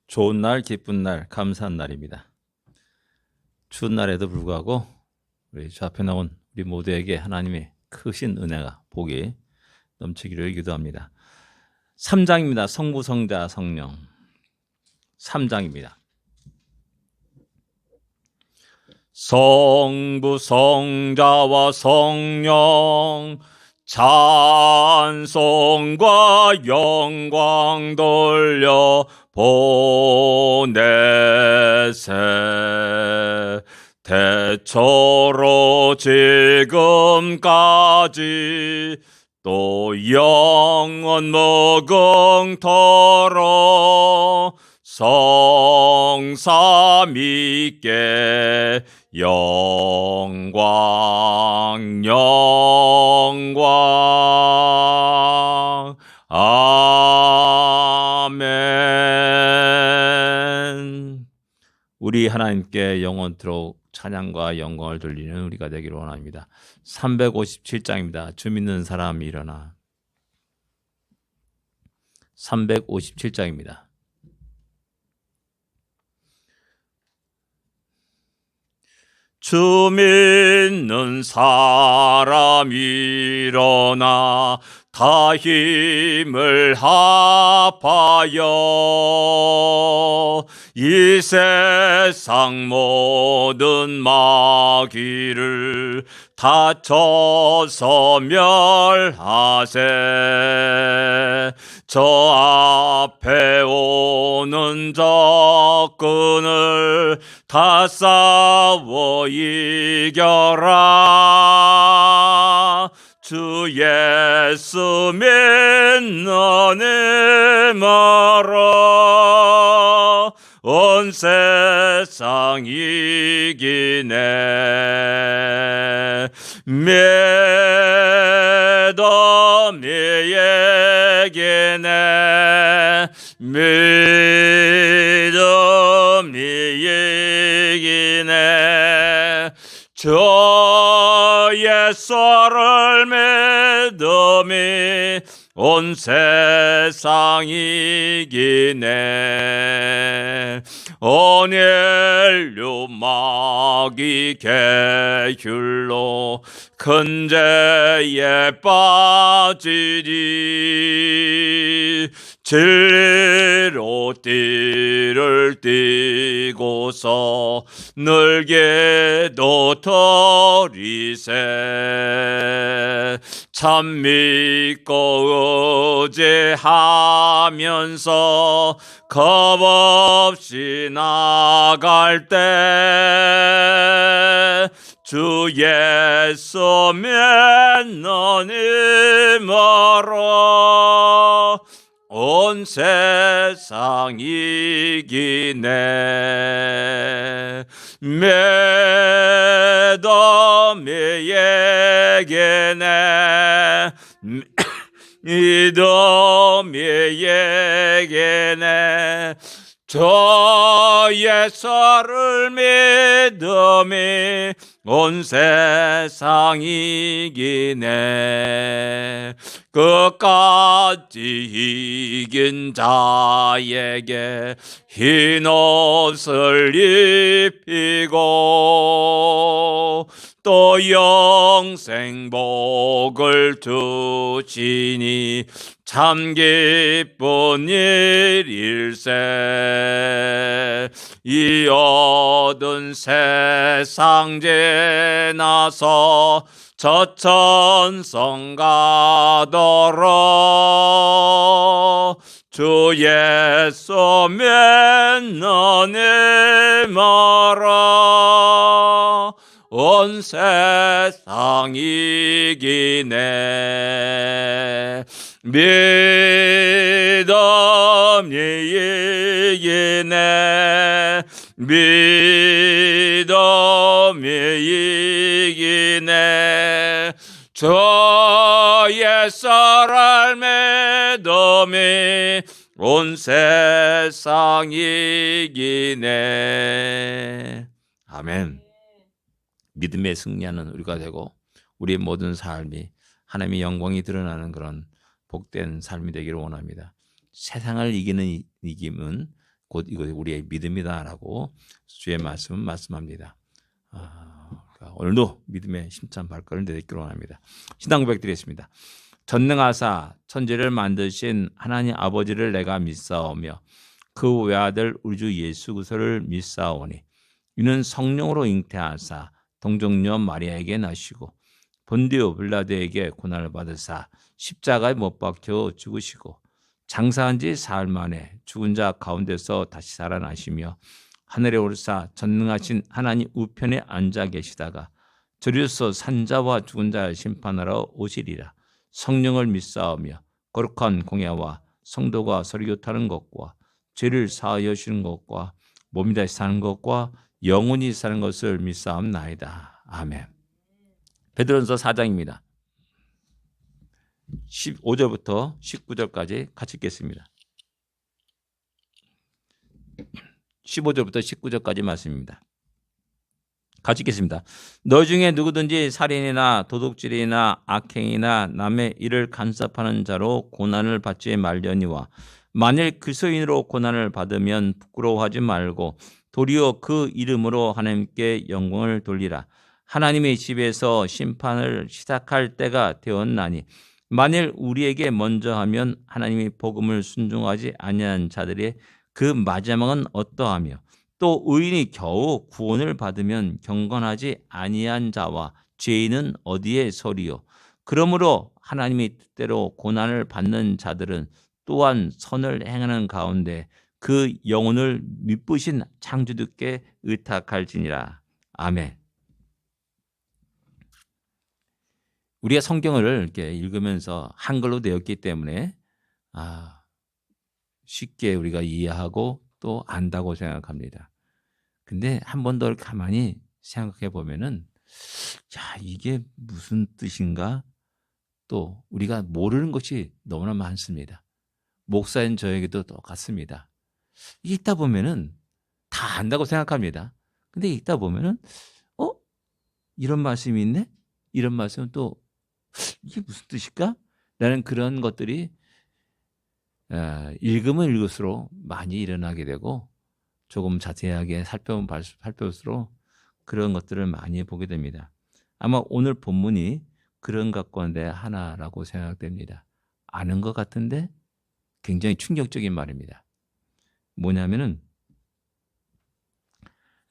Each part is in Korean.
좋은 날, 기쁜 날, 감사한 날입니다. 추운 날에도 불구하고 우리 주 앞에 나온 우리 모두에게 하나님의 크신 은혜가 복이 넘치기를 기도합니다. 3장입니다. 성부, 성자, 성령. 3장입니다. 성부, 성자와 성령 찬송과 영광 돌려 보내세. 대초로 지금까지 또 영원 무궁토록 성삼위께 영광 영광 아멘. 우리 하나님께 영원토록 찬양과 영광을 돌리는 우리가 되기를 원합니다. 357장입니다. 주 믿는 사람이 일어나. 357장입니다. 주 믿는 사람 일어나 다 힘을 합하여 이 세상 모든 마귀를 다쳐서 멸하세. 저 앞에 오는 적군을 다 싸워 이겨라. 주 예수 믿노니 온 세상 이기네. 믿어 미에게네. 믿어 미에게네. 주 예수를 믿음이 온 세상 이기네. 오늘류 마귀 계율로 큰 죄에 빠지리. 진리로 띠를 띠고서 늘게도 더리세. 참 믿고 의지하면서 겁없이 나갈 때 주 예수 믿노니 멀어 온 세상 이기네. 믿어 미에게네. 믿어 미에게네. 저 예수를 믿음이 온 세상 이기네. 끝까지 이긴 자에게 흰 옷을 입히고 또 영생 복을 주시니 참 기쁜 일일세. 이 얻은 세상 지나서 저 천성 가도록 주 예수 믿노니 멀어 온 세상 이기네. 믿어 미이기네. 믿어 미이기네. 주 예수를 믿음이 온 세상 이기네. 아멘. 믿음에 승리하는 우리가 되고 우리의 모든 삶이 하나님의 영광이 드러나는 그런 복된 삶이 되기를 원합니다. 세상을 이기는 이김은 곧 이거 우리의 믿음이다라고 주의 말씀은 말씀합니다. 오늘도 믿음의 힘찬 발걸음 내딛기로 원합니다. 신앙 고백 드리겠습니다. 전능하사 천지를 만드신 하나님 아버지를 내가 믿사오며 그 외아들 우리 주 예수 그리스도를 믿사오니 이는 성령으로 잉태하사 동정녀 마리아에게 나시고 본디오 빌라도에게 고난을 받으사 십자가에 못 박혀 죽으시고 장사한 지 사흘 만에 죽은 자 가운데서 다시 살아나시며 하늘에 오르사 전능하신 하나님 우편에 앉아 계시다가 저리로서 산자와 죽은 자를 심판하러 오시리라. 성령을 믿사오며 거룩한 공예와 성도가 서로 교타는 것과 죄를 사하여 주시는 것과 몸이 다시 사는 것과 영원히 사는 것을 믿사옵나이다. 아멘. 베드로전서 4장입니다. 15절부터 19절까지 같이 읽겠습니다. 15절부터 19절까지 말씀입니다. 같이 읽겠습니다. 너 중에 누구든지 살인이나 도둑질이나 악행이나 남의 일을 간섭하는 자로 고난을 받지 말려니와 만일 그리스도인으로 고난을 받으면 부끄러워하지 말고 도리어 그 이름으로 하나님께 영광을 돌리라. 하나님의 집에서 심판을 시작할 때가 되었나니 만일 우리에게 먼저 하면 하나님의 복음을 순종하지 아니한 자들의 그 마지막은 어떠하며 또 의인이 겨우 구원을 받으면 경건하지 아니한 자와 죄인은 어디에 서리요. 그러므로 하나님의 뜻대로 고난을 받는 자들은 또한 선을 행하는 가운데 그 영혼을 미쁘신 창조주께 의탁할지니라. 아멘. 우리가 성경을 이렇게 읽으면서 한글로 되었기 때문에 쉽게 우리가 이해하고 또 안다고 생각합니다. 근데 한 번 더 가만히 생각해 보면은 이게 무슨 뜻인가? 또 우리가 모르는 것이 너무나 많습니다. 목사인 저에게도 똑같습니다. 읽다 보면은 다 안다고 생각합니다. 근데 읽다 보면은 이런 말씀이 있네? 이런 말씀은 또 이게 무슨 뜻일까? 라는 그런 것들이 읽으면 읽을수록 많이 일어나게 되고 조금 자세하게 살펴보면 살펴볼수록 그런 것들을 많이 보게 됩니다. 아마 오늘 본문이 그런 것 가운데 하나라고 생각됩니다. 아는 것 같은데 굉장히 충격적인 말입니다. 뭐냐면은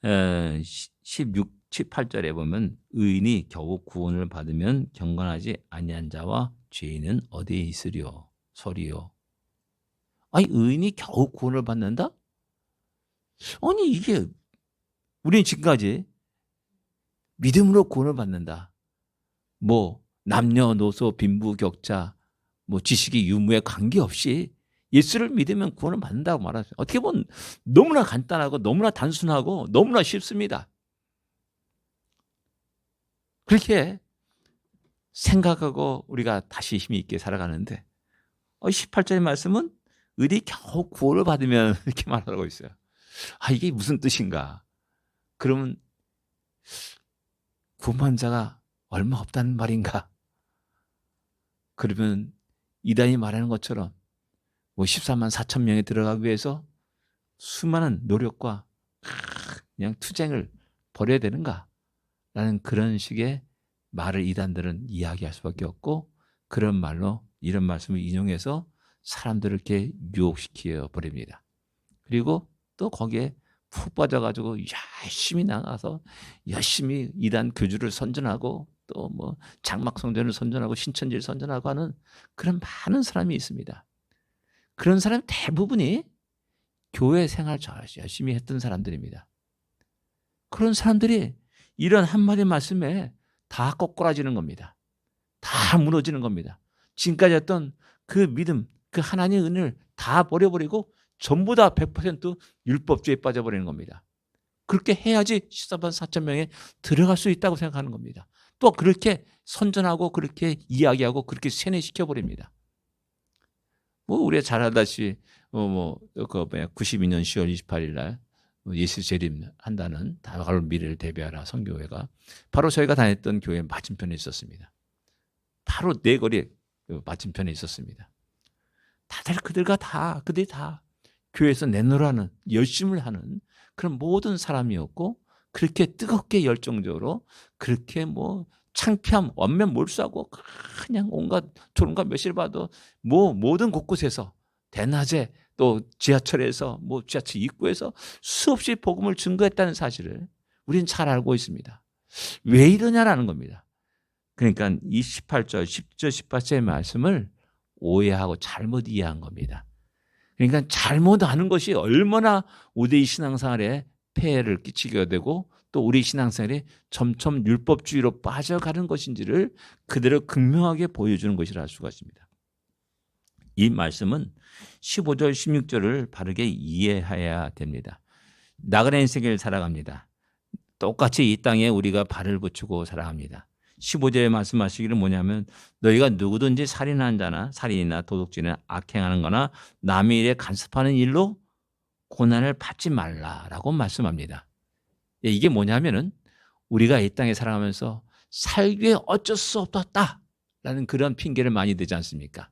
18절에 보면 의인이 겨우 구원을 받으면 경건하지 아니한 자와 죄인은 어디에 있으리요? 서리요. 아니 의인이 겨우 구원을 받는다? 아니 이게 우리는 지금까지 믿음으로 구원을 받는다. 뭐 남녀노소 빈부격차 뭐 지식이 유무에 관계없이 예수를 믿으면 구원을 받는다고 말하죠. 어떻게 보면 너무나 간단하고 너무나 단순하고 너무나 쉽습니다. 그렇게 생각하고 우리가 다시 힘이 있게 살아가는데 18절의 말씀은 의인이 겨우 구원을 받으면 이렇게 말하고 있어요. 이게 무슨 뜻인가? 그러면 구원받은 자가 얼마 없다는 말인가? 그러면 이단이 말하는 것처럼 14만 4천 명에 들어가기 위해서 수많은 노력과 그냥 투쟁을 벌여야 되는가? 라는 그런 식의 말을 이단들은 이야기할 수밖에 없고 그런 말로 이런 말씀을 인용해서 사람들을 이렇게 유혹시켜 버립니다. 그리고 또 거기에 푹 빠져가지고 열심히 나가서 열심히 이단 교주를 선전하고 또 뭐 장막성전을 선전하고 신천지를 선전하고 하는 그런 많은 사람이 있습니다. 그런 사람 대부분이 교회 생활 열심히 했던 사람들입니다. 그런 사람들이 이런 한마디 말씀에 다 꼬꾸라지는 겁니다. 다 무너지는 겁니다. 지금까지 했던 그 믿음, 그 하나님의 은혜를 다 버려버리고 전부 다 100% 율법주의에 빠져버리는 겁니다. 그렇게 해야지 14만 4천 명에 들어갈 수 있다고 생각하는 겁니다. 또 그렇게 선전하고 그렇게 이야기하고 그렇게 세뇌시켜버립니다. 우리가 잘 알다시피 92년 10월 28일 날 예수 재림한다는 다가올 미래를 대비하라 선교회가 바로 저희가 다녔던 교회 맞은편에 있었습니다. 바로 내거리 맞은편에 있었습니다. 다들 그들이 다 교회에서 내놓으라는 열심을 하는 그런 모든 사람이었고, 그렇게 뜨겁게 열정적으로 그렇게 뭐 창피함, 원면 몰수하고 그냥 온갖 조롱과 멸시를 받아 뭐 모든 곳곳에서 대낮에 또 지하철에서 뭐 지하철 입구에서 수없이 복음을 증거했다는 사실을 우리는 잘 알고 있습니다. 왜 이러냐라는 겁니다. 그러니까 이 18절, 10절, 18절의 말씀을 오해하고 잘못 이해한 겁니다. 그러니까 잘못 아는 것이 얼마나 우리의 신앙생활에 폐해를 끼치게 되고 또 우리 신앙생활이 점점 율법주의로 빠져가는 것인지를 그대로 극명하게 보여주는 것이라 할 수가 있습니다. 이 말씀은 15절, 16절을 바르게 이해해야 됩니다. 나그네 인생을 살아갑니다. 똑같이 이 땅에 우리가 발을 붙이고 살아갑니다. 15절에 말씀하시기를 뭐냐면 너희가 누구든지 살인하는 자나 살인이나 도둑질이나 악행하는 거나 남의 일에 간섭하는 일로 고난을 받지 말라라고 말씀합니다. 이게 뭐냐면은 우리가 이 땅에 살아가면서 살기에 어쩔 수 없었다라는 그런 핑계를 많이 대지 않습니까?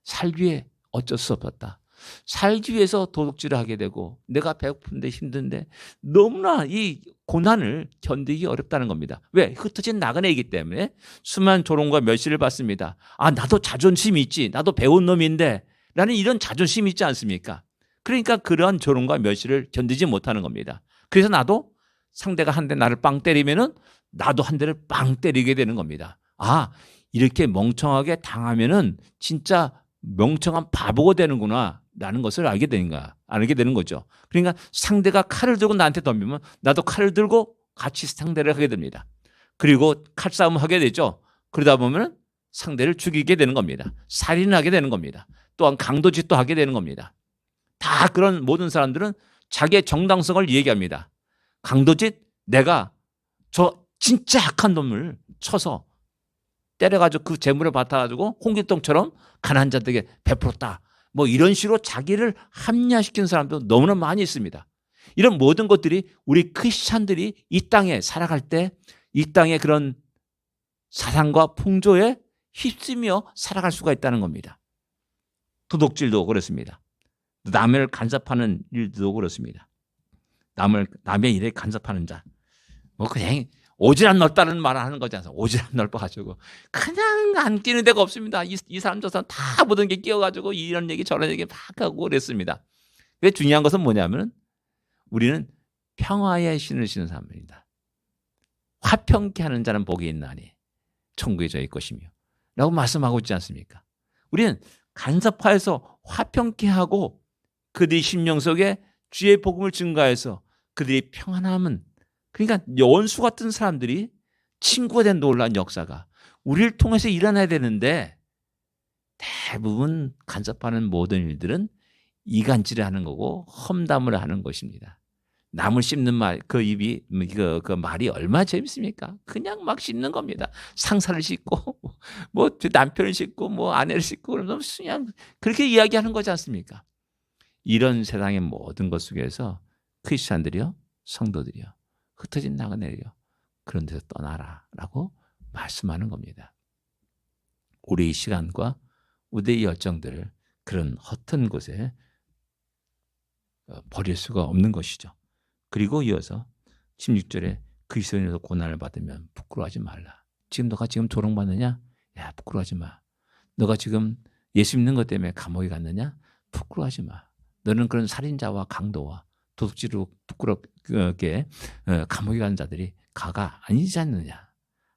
살기에 어쩔 수 없었다. 살기 위해서 도둑질을 하게 되고 내가 배고픈데 힘든데 너무나 이 고난을 견디기 어렵다는 겁니다. 왜? 흩어진 나그네이기 때문에 수많은 조롱과 멸시를 받습니다. 아, 나도 자존심이 있지. 나도 배운 놈인데 라는 이런 자존심이 있지 않습니까? 그러니까 그러한 조롱과 멸시를 견디지 못하는 겁니다. 그래서 나도 상대가 한 대 나를 빵 때리면은 나도 한 대를 빵 때리게 되는 겁니다. 아, 이렇게 멍청하게 당하면은 진짜 멍청한 바보가 되는구나 라는 것을 알게 되는 거죠. 그러니까 상대가 칼을 들고 나한테 덤비면 나도 칼을 들고 같이 상대를 하게 됩니다. 그리고 칼싸움을 하게 되죠. 그러다 보면 상대를 죽이게 되는 겁니다. 살인을 하게 되는 겁니다. 또한 강도짓도 하게 되는 겁니다. 다 그런 모든 사람들은 자기의 정당성을 얘기합니다. 강도짓, 내가 저 진짜 악한 놈을 쳐서 때려가지고 그 재물을 받아가지고 홍길동처럼 가난한 자들에게 베풀었다. 뭐 이런 식으로 자기를 합리화시키는 사람도 너무나 많이 있습니다. 이런 모든 것들이 우리 크리스찬들이 이 땅에 살아갈 때 이 땅의 그런 사상과 풍조에 휩쓰며 살아갈 수가 있다는 겁니다. 도둑질도 그렇습니다. 남을 간섭하는 일도 그렇습니다. 남의 일에 간섭하는 자. 뭐 그냥 오지랖 넓다는 말을 하는 거지 않습니까? 오지랖 넓어가지고 그냥 안 끼는 데가 없습니다. 이 사람 저 사람 다 모든 게 끼어가지고 이런 얘기 저런 얘기 막 하고 그랬습니다. 근데 중요한 것은 뭐냐면 우리는 평화의 신을 신는 사람입니다. 화평케 하는 자는 복이 있나니 천국에 저희 것이며 라고 말씀하고 있지 않습니까? 우리는 간섭하여서 화평케 하고 그들의 심령 속에 주의 복음을 증가해서 그들이 평안함은, 그러니까 원수 같은 사람들이 친구가 된 놀라운 역사가 우리를 통해서 일어나야 되는데 대부분 간섭하는 모든 일들은 이간질을 하는 거고 험담을 하는 것입니다. 남을 씹는 말, 그 입이 그 말이 얼마나 재밌습니까? 그냥 막 씹는 겁니다. 상사를 씹고 뭐 남편을 씹고 뭐 아내를 씹고 그러면 그냥 그렇게 이야기하는 거지 않습니까? 이런 세상의 모든 것 속에서 크리스찬들이요, 성도들이요, 흩어진 나그네들이요, 그런 데서 떠나라라고 말씀하는 겁니다. 우리의 시간과 우리의 열정들을 그런 헛된 곳에 버릴 수가 없는 것이죠. 그리고 이어서 16절에 그리스도인으로서 고난을 받으면 부끄러워하지 말라. 지금 너가 지금 조롱받느냐? 야, 부끄러워하지 마. 너가 지금 예수 믿는 것 때문에 감옥에 갔느냐? 부끄러워하지 마. 너는 그런 살인자와 강도와 도둑질로 부끄럽게 감옥에 가는 자들이 가가 아니지 않느냐.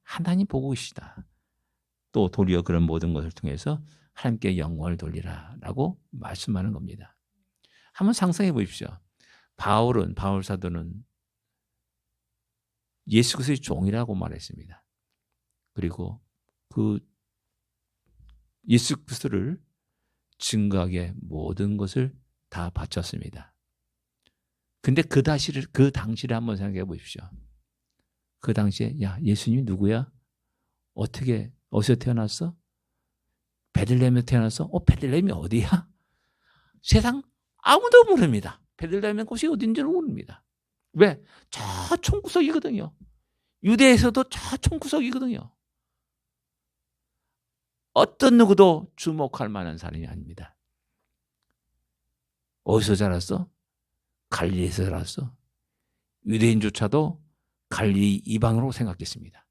하나님 보고 계시다. 또 도리어 그런 모든 것을 통해서 하나님께 영광을 돌리라 라고 말씀하는 겁니다. 한번 상상해 보십시오. 바울 사도는 예수 그리스도의 종이라고 말했습니다. 그리고 그 예수 그리스도를 증거하게 모든 것을 다 바쳤습니다. 근데 그 당시를 한번 생각해 보십시오. 그 당시에 야, 예수님이 누구야? 어디서 태어났어? 베들레헴에서 태어났어? 베들레헴이 어디야? 세상 아무도 모릅니다. 베들레헴의 곳이 어딘지는 모릅니다. 왜? 저 총구석이거든요. 유대에서도 저 총구석이거든요. 어떤 누구도 주목할 만한 사람이 아닙니다. 어디서 자랐어? 갈릴리에서 자랐어. 유대인조차도 갈릴리 이방으로 생각했습니다.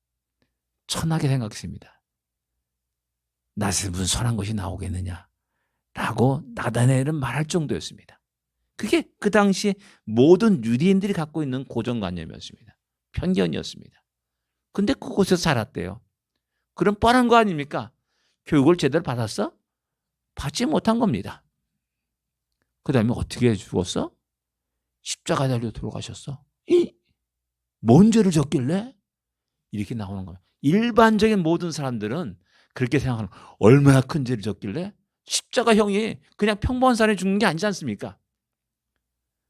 천하게 생각했습니다. 나에서 무슨 선한 것이 나오겠느냐라고 나다나엘은 말할 정도였습니다. 그게 그 당시에 모든 유대인들이 갖고 있는 고정관념이었습니다. 편견이었습니다. 근데 그곳에서 자랐대요. 그럼 뻔한 거 아닙니까? 교육을 제대로 받았어? 받지 못한 겁니다. 그 다음에 어떻게 죽었어? 십자가 달려 돌아가셨어. 뭔 죄를 졌길래? 이렇게 나오는 거예요. 일반적인 모든 사람들은 그렇게 생각하는 거예요. 얼마나 큰 죄를 졌길래? 십자가형이 그냥 평범한 사람이 죽는 게 아니지 않습니까?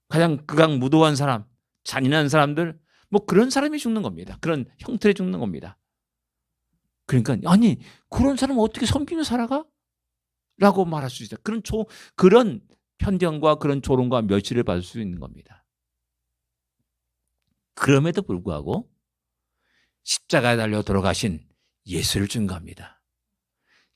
가장 극악무도한 사람, 잔인한 사람들, 뭐 그런 사람이 죽는 겁니다. 그런 형태로 죽는 겁니다. 그러니까 아니 그런 사람은 어떻게 섬기며 살아가? 라고 말할 수 있어요. 그런 편견과 그런 조롱과 멸시를 받을 수 있는 겁니다. 그럼에도 불구하고 십자가에 달려 돌아가신 예수를 증거합니다.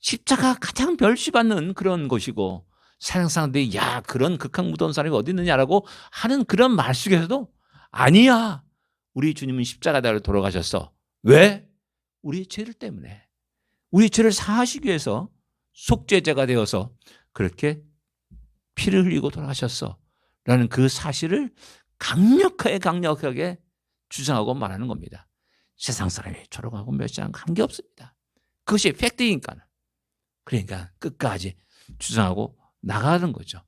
십자가 가장 멸시받는 그런 것이고 세상 사람들이 야 그런 극악무도한 사람이 어디 있느냐라고 하는 그런 말 속에서도 아니야. 우리 주님은 십자가에 달려 돌아가셨어. 왜? 우리의 죄를 때문에. 우리 죄를 사하시기 위해서 속죄제가 되어서 그렇게 피를 흘리고 돌아가셨어. 라는 그 사실을 강력하게 주장하고 말하는 겁니다. 세상 사람이 조롱하고 멸시하는 관계없습니다. 그것이 팩트이니까. 그러니까 끝까지 주장하고 나가는 거죠.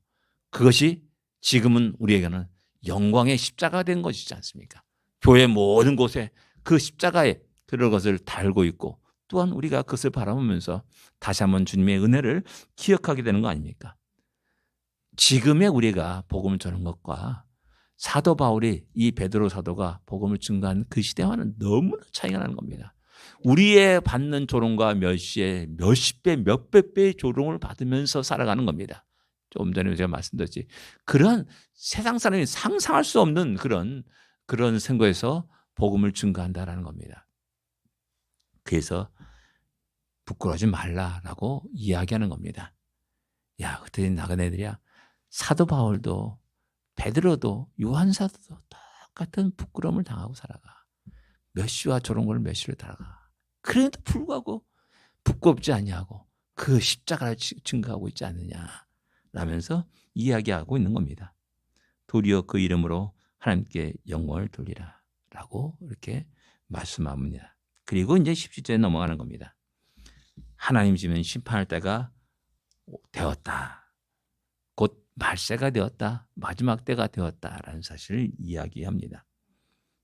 그것이 지금은 우리에게는 영광의 십자가가 된 것이지 않습니까? 교회 모든 곳에 그 십자가에 그런 것을 달고 있고 또한 우리가 그것을 바라보면서 다시 한번 주님의 은혜를 기억하게 되는 거 아닙니까? 지금의 우리가 복음을 전하는 것과 사도 바울이 이 베드로 사도가 복음을 증거한 그 시대와는 너무나 차이가 나는 겁니다. 우리의 받는 조롱과 멸시에 몇십 배, 몇백 배의 조롱을 받으면서 살아가는 겁니다. 조금 전에 제가 말씀드렸지. 그런 세상 사람이 상상할 수 없는 그런 생각에서 복음을 증거한다라는 겁니다. 그래서 부끄러워하지 말라라고 이야기하는 겁니다. 야, 그때 나간 애들이야. 사도 바울도 베드로도 요한사도도 똑같은 부끄러움을 당하고 살아가. 멸시와 조롱을 멸시를 당하가. 그래도 불구하고 부끄럽지 아니하고 그 십자가를 증거하고 있지 않느냐 라면서 이야기하고 있는 겁니다. 도리어 그 이름으로 하나님께 영광을 돌리라 라고 이렇게 말씀합니다. 그리고 이제 17절에 넘어가는 겁니다. 하나님 지면 심판할 때가 되었다. 곧 말세가 되었다. 마지막 때가 되었다라는 사실을 이야기합니다.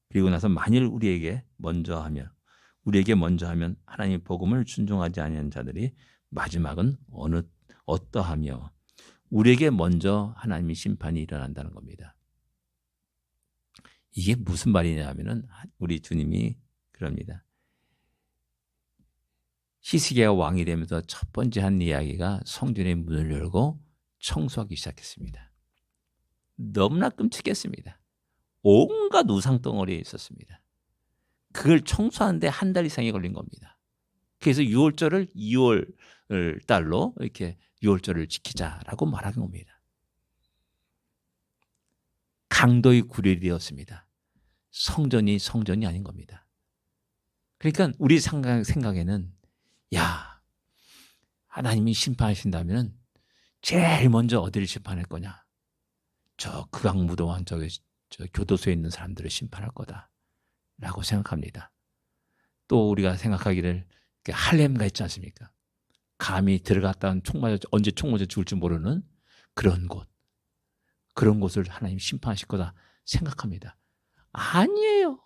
그리고 나서 만일 우리에게 먼저 하면 하나님의 복음을 순종하지 아니한 자들이 마지막은 어떠하며 우리에게 먼저 하나님의 심판이 일어난다는 겁니다. 이게 무슨 말이냐 하면은 우리 주님이 그럽니다. 히스기야가 왕이 되면서 첫 번째 한 이야기가 성전의 문을 열고 청소하기 시작했습니다. 너무나 끔찍했습니다. 온갖 우상덩어리에 있었습니다. 그걸 청소하는데 한 달 이상이 걸린 겁니다. 그래서 6월절을 2월 달로 이렇게 6월절을 지키자라고 말하는 겁니다. 강도의 구렬이 되었습니다. 성전이 아닌 겁니다. 그러니까 우리 생각에는 야, 하나님이 심판하신다면 제일 먼저 어디를 심판할 거냐? 저 극악무도한 저 교도소에 있는 사람들을 심판할 거다라고 생각합니다. 또 우리가 생각하기를 할렘가 있지 않습니까? 감히 들어갔다 언제 총 맞아 죽을지 모르는 그런 곳을 하나님 심판하실 거다 생각합니다. 아니에요.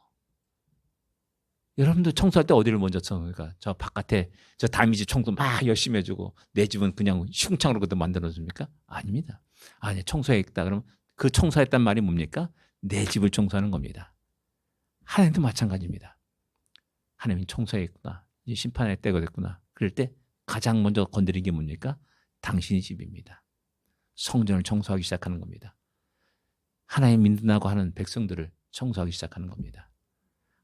여러분들 청소할 때 어디를 먼저 청소합니까? 저 바깥에 저 다미지 청소 막 열심히 해주고 내 집은 그냥 흉창으로 그대로 만들어줍니까? 아닙니다. 아니 청소했다 그러면 그 청소했단 말이 뭡니까? 내 집을 청소하는 겁니다. 하나님도 마찬가지입니다. 하나님이 청소했구나. 이제 심판의 때가 됐구나. 그럴 때 가장 먼저 건드린 게 뭡니까? 당신의 집입니다. 성전을 청소하기 시작하는 겁니다. 하나님 믿는다고 하는 백성들을 청소하기 시작하는 겁니다.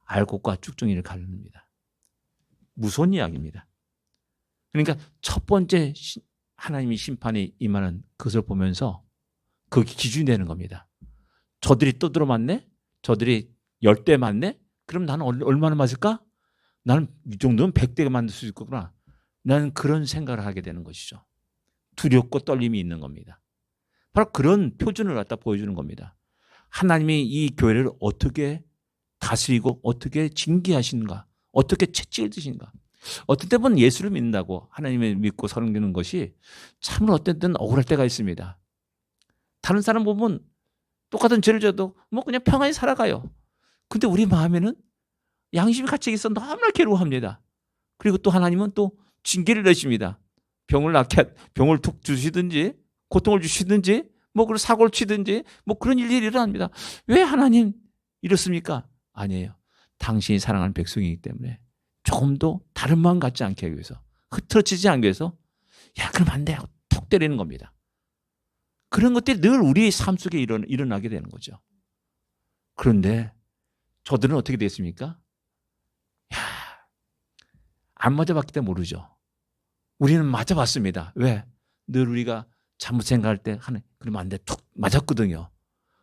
알곡과 쭉정이를 가릅니다. 무서운 이야기입니다. 그러니까 첫 번째 하나님이 심판이 임하는 그것을 보면서 그게 기준이 되는 겁니다. 저들이 떠들어 맞네? 저들이 10대 맞네? 그럼 나는 얼마나 맞을까? 나는 이 정도면 100대가 만들 수 있겠구나. 나는 그런 생각을 하게 되는 것이죠. 두렵고 떨림이 있는 겁니다. 바로 그런 표준을 갖다 보여주는 겁니다. 하나님이 이 교회를 어떻게 다스리고 어떻게 징계하시는가, 어떻게 채찍을 드시는가. 어떤 때 보면 예수를 믿는다고 하나님을 믿고 섬기는 것이 참으로 어떤 때는 억울할 때가 있습니다. 다른 사람 보면 똑같은 죄를 져도 뭐 그냥 평안히 살아가요. 근데 우리 마음에는 양심이 갇혀 있어 너무나 괴로워합니다. 그리고 또 하나님은 또 징계를 내십니다. 병을 툭 주시든지 고통을 주시든지 뭐 그런 사고를 치든지 뭐 그런 일이 일어납니다. 왜 하나님 이렇습니까? 아니에요. 당신이 사랑하는 백성이기 때문에 조금 더 다른 마음 갖지 않게 하기 위해서, 흐트러지지 않기 위해서, 야 그럼 안 돼 하고 톡 때리는 겁니다. 그런 것들이 늘 우리의 삶 속에 일어나게 되는 거죠. 그런데 저들은 어떻게 됐습니까? 야, 안 맞아봤기 때문에 모르죠. 우리는 맞아봤습니다. 왜? 늘 우리가 잘못 생각할 때 하나님 그러면 안 돼. 툭 맞았거든요.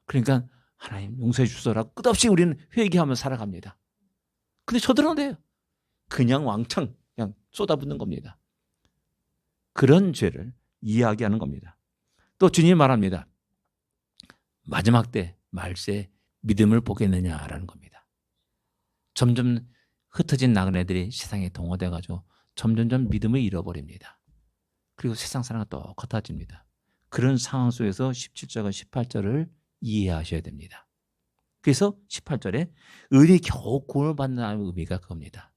그러니까 하나님 용서해 주소라 끝없이 우리는 회개하며 살아갑니다. 근데 저들은 어때요? 그냥 왕창 그냥 쏟아붓는 겁니다. 그런 죄를 이야기하는 겁니다. 또 주님이 말합니다. 마지막 때 말세에 믿음을 보겠느냐라는 겁니다. 점점 흩어진 나그네들이 세상에 동화돼가지고 점점점 믿음을 잃어버립니다. 그리고 세상 사람과 똑같아집니다. 그런 상황 속에서 17절과 18절을 이해하셔야 됩니다. 그래서 18절에 의인이 겨우 구원을 받는다는 의미가 그겁니다.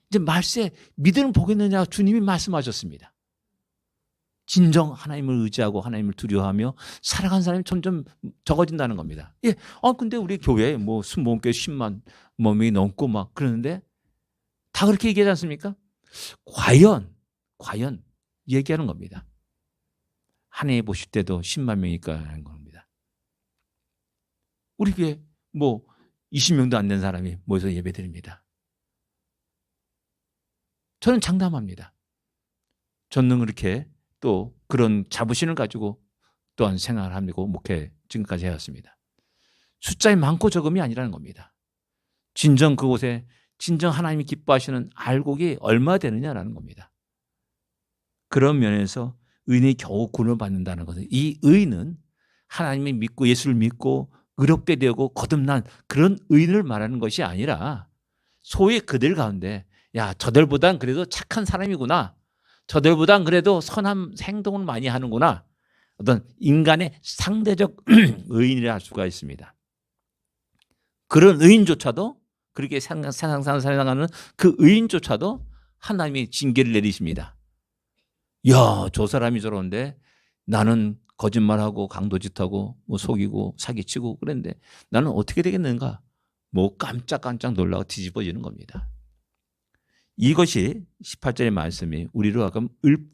이제 말세 믿음을 보겠느냐 주님이 말씀하셨습니다. 진정 하나님을 의지하고 하나님을 두려워하며 살아간 사람이 점점 적어진다는 겁니다. 예, 근데 우리 교회에 뭐 순복음교회 10만 명이 넘고 막 그러는데 다 그렇게 얘기하지 않습니까? 과연 얘기하는 겁니다. 한 해에 보실 때도 10만 명이니까 하는 겁니다. 우리 교회 뭐 20명도 안 된 사람이 모여서 예배드립니다. 저는 장담합니다. 저는 그렇게 또 그런 자부심을 가지고 또한 생활을 하고 목회 지금까지 해왔습니다. 숫자의 많고 적음이 아니라는 겁니다. 진정 그곳에 진정 하나님이 기뻐하시는 알곡이 얼마 되느냐라는 겁니다. 그런 면에서 의인이 겨우 구원을 받는다는 것은 이 의인은 하나님을 믿고 예수를 믿고 의롭게 되고 거듭난 그런 의인을 말하는 것이 아니라 소위 그들 가운데 야 저들보단 그래도 착한 사람이구나. 저들보단 그래도 선한 행동을 많이 하는구나. 어떤 인간의 상대적 의인이라 할 수가 있습니다. 그런 의인조차도 그렇게 생각하는 그 의인조차도 하나님이 징계를 내리십니다. 야, 저 사람이 저런데 나는 거짓말하고 강도짓하고 뭐 속이고 사기치고 그랬는데 나는 어떻게 되겠는가? 뭐 깜짝깜짝 놀라고 뒤집어지는 겁니다. 이것이 18절의 말씀이 우리로 하여금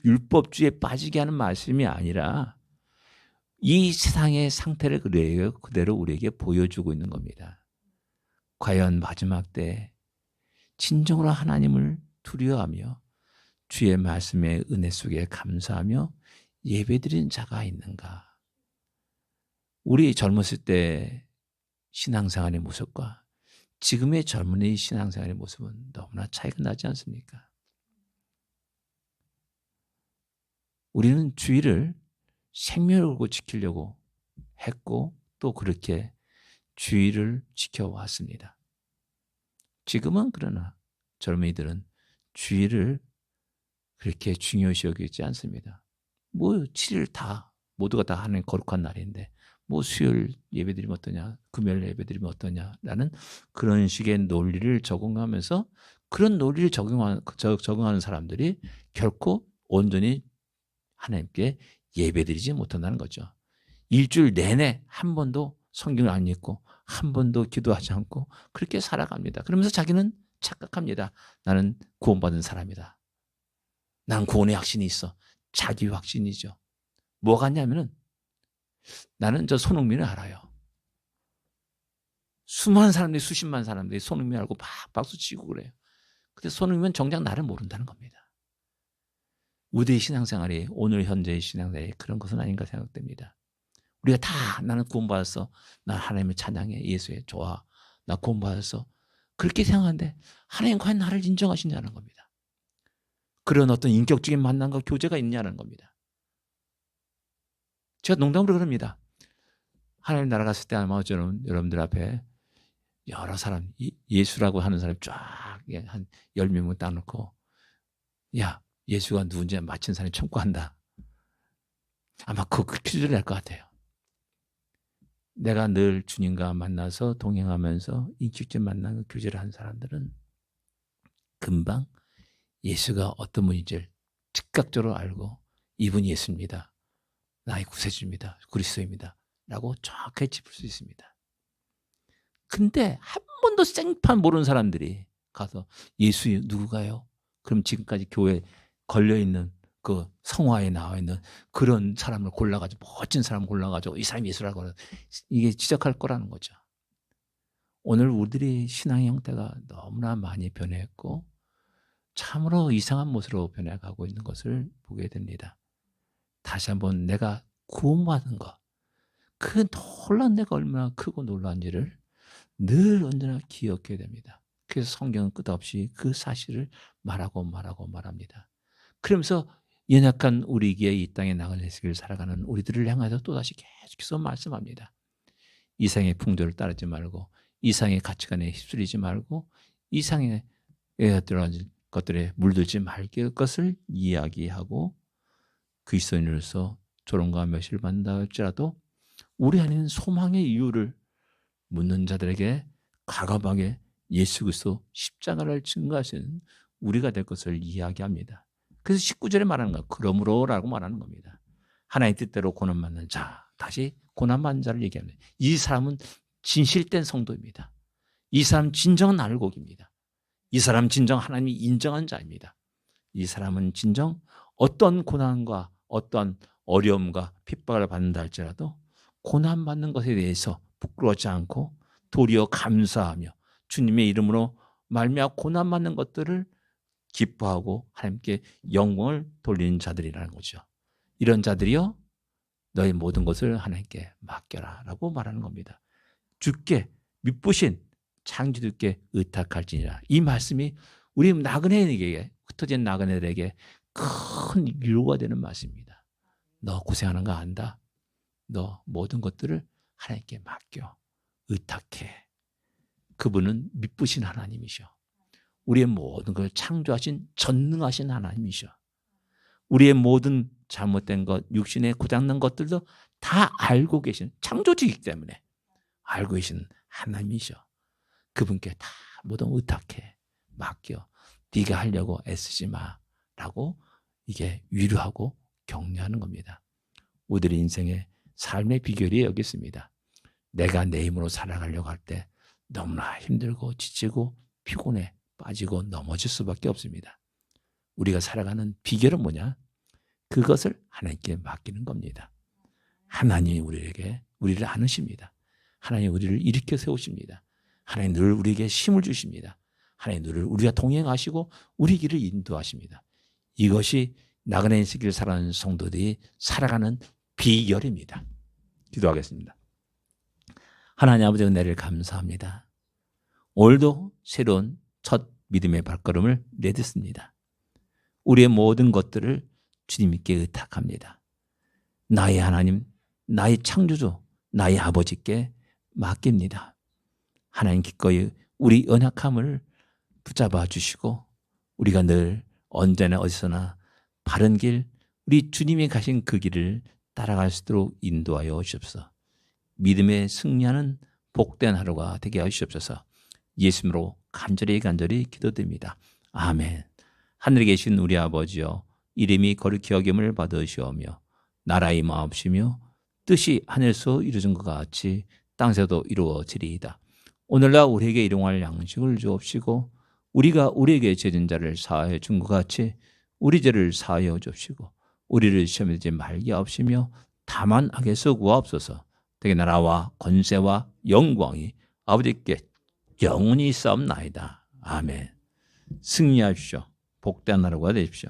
율법주의에 빠지게 하는 말씀이 아니라 이 세상의 상태를 그대로 우리에게 보여주고 있는 겁니다. 과연 마지막 때 진정으로 하나님을 두려워하며 주의 말씀의 은혜 속에 감사하며 예배드리는 자가 있는가? 우리 젊었을 때 신앙생활의 모습과 지금의 젊은이 신앙생활의 모습은 너무나 차이가 나지 않습니까? 우리는 주의를 생명을 걸고 지키려고 했고 또 그렇게 주의를 지켜왔습니다. 지금은 그러나 젊은이들은 주의를 그렇게 중요시 여기지 않습니다. 뭐 7일 다 모두가 다 하는 거룩한 날인데 뭐 수요일 예배드리면 어떠냐, 금요일 예배드리면 어떠냐라는 그런 식의 논리를 적용하면서 그런 논리를 적용하는 사람들이 결코 온전히 하나님께 예배드리지 못한다는 거죠. 일주일 내내 한 번도 성경을 안 읽고 한 번도 기도하지 않고 그렇게 살아갑니다. 그러면서 자기는 착각합니다. 나는 구원받은 사람이다. 나는 구원의 확신이 있어. 자기 확신이죠. 뭐 같냐면은 나는 저 손흥민을 알아요. 수많은 사람들이 수십만 사람들이 손흥민 알고 막 박수치고 그래요. 근데 손흥민은 정작 나를 모른다는 겁니다. 우리의 신앙생활이 오늘 현재의 신앙생활이 그런 것은 아닌가 생각됩니다. 우리가 다 나는 구원받았어. 나 하나님을 찬양해. 예수에 좋아. 나 구원받았어. 그렇게 생각하는데 하나님 과연 나를 인정하시냐는 겁니다. 그런 어떤 인격적인 만남과 교제가 있냐는 겁니다. 제가 농담으로 그럽니다. 하나님 나라 갔을 때 아마 저는 여러분들 앞에 여러 사람, 예수라고 하는 사람 쫙 한 10명을 딱 놓고 야, 예수가 누군지 맞힌 사람이 청구한다. 아마 그 퀴즈를 낼 것 같아요. 내가 늘 주님과 만나서 동행하면서 인격적 만남과 교제를 한 사람들은 금방 예수가 어떤 분인지를 즉각적으로 알고 이분이 예수입니다. 나의 구세주입니다. 그리스도입니다. 라고 정확하게 짚을 수 있습니다. 근데 한 번도 생판 모르는 사람들이 가서 예수 누구가요? 그럼 지금까지 교회에 걸려있는 그 성화에 나와 있는 그런 사람을 골라가지고 멋진 사람을 골라가지고 이 사람이 예수라고 하는 이게 지적할 거라는 거죠. 오늘 우리들이 신앙의 형태가 너무나 많이 변했고 참으로 이상한 모습으로 변해가고 있는 것을 보게 됩니다. 다시 한번 내가 구원받은 것, 그 놀란 내가 얼마나 크고 놀란지를 늘 언제나 기억해야 됩니다. 그래서 성경은 끝없이 그 사실을 말합니다. 그러면서 연약한 우리에게 이 땅에 나갈 예수를 살아가는 우리들을 향해서 또다시 계속해서 말씀합니다. 이상의 풍조를 따르지 말고 이상의 가치관에 휩쓸리지 말고 이상의 것들에 물들지 말 것을 이야기하고 그리스도인으로서 조롱과 멸시를 받는다 할지라도 우리 안에는 소망의 이유를 묻는 자들에게 과감하게 예수 그리스도 십자가를 증거하시는 우리가 될 것을 이야기합니다. 그래서 19절에 말하는 거 그러므로라고 말하는 겁니다. 하나님의 뜻대로 고난받는 자, 다시 고난받는 자를 얘기합니다. 이 사람은 진실된 성도입니다. 이 사람 진정한 알곡입니다. 이 사람 진정 하나님이 인정한 자입니다. 이 사람은 진정 어떤 고난과 어떤 어려움과 핍박을 받는다 할지라도 고난받는 것에 대해서 부끄러워하지 않고 도리어 감사하며 주님의 이름으로 말미암아 고난받는 것들을 기뻐하고 하나님께 영광을 돌리는 자들이라는 거죠. 이런 자들이여 너의 모든 것을 하나님께 맡겨라 라고 말하는 겁니다. 주께 미쁘신 창조주께 의탁할지니라. 이 말씀이 우리 나그네에게 흩어진 나그네들에게 큰 위로가 되는 말씀입니다. 너 고생하는 거 안다. 너 모든 것들을 하나님께 맡겨. 의탁해. 그분은 미쁘신 하나님이셔. 우리의 모든 걸 창조하신 전능하신 하나님이셔. 우리의 모든 잘못된 것, 육신에 고장난 것들도 다 알고 계신 창조주이기 때문에 알고 계신 하나님이셔. 그분께 다 모든 의탁해. 맡겨. 네가 하려고 애쓰지 마라고 이게 위로하고 격려하는 겁니다. 우리들의 인생의 삶의 비결이 여기 있습니다. 내가 내 힘으로 살아가려고 할 때 너무나 힘들고 지치고 피곤해 빠지고 넘어질 수밖에 없습니다. 우리가 살아가는 비결은 뭐냐? 그것을 하나님께 맡기는 겁니다. 하나님이 우리를 안으십니다. 하나님이 우리를 일으켜 세우십니다. 하나님 늘 우리에게 힘을 주십니다. 하나님 늘 우리와 동행하시고 우리 길을 인도하십니다. 이것이 나그네 길을 살아가는 성도들이 살아가는 비결입니다. 기도하겠습니다. 하나님 아버지 은혜를 감사합니다. 오늘도 새로운 첫 믿음의 발걸음을 내딛습니다. 우리의 모든 것들을 주님께 의탁합니다. 나의 하나님, 나의 창조주, 나의 아버지께 맡깁니다. 하나님 기꺼이 우리 연약함을 붙잡아 주시고 우리가 늘 언제나 어디서나 바른 길, 우리 주님이 가신 그 길을 따라갈 수 있도록 인도하여 주옵소서. 믿음의 승리하는 복된 하루가 되게 하시옵소서. 예수님으로 간절히 기도드립니다. 아멘. 하늘에 계신 우리 아버지여, 이름이 거룩히 여김을 받으시오며 나라의 마옵시며 뜻이 하늘에서 이루어진 것 같이 땅에서도 이루어지리이다. 오늘날 우리에게 일용할 양식을 주옵시고 우리가 우리에게 죄진 자를 사하여 준 것 같이 우리 죄를 사하여 주옵시고 우리를 시험에 들지 말게 하옵시며 다만 악에서 구하옵소서. 되게 나라와 권세와 영광이 아버지께 영원히 있사옵나이다. 아멘. 승리하십시오. 복된 하루가 되십시오.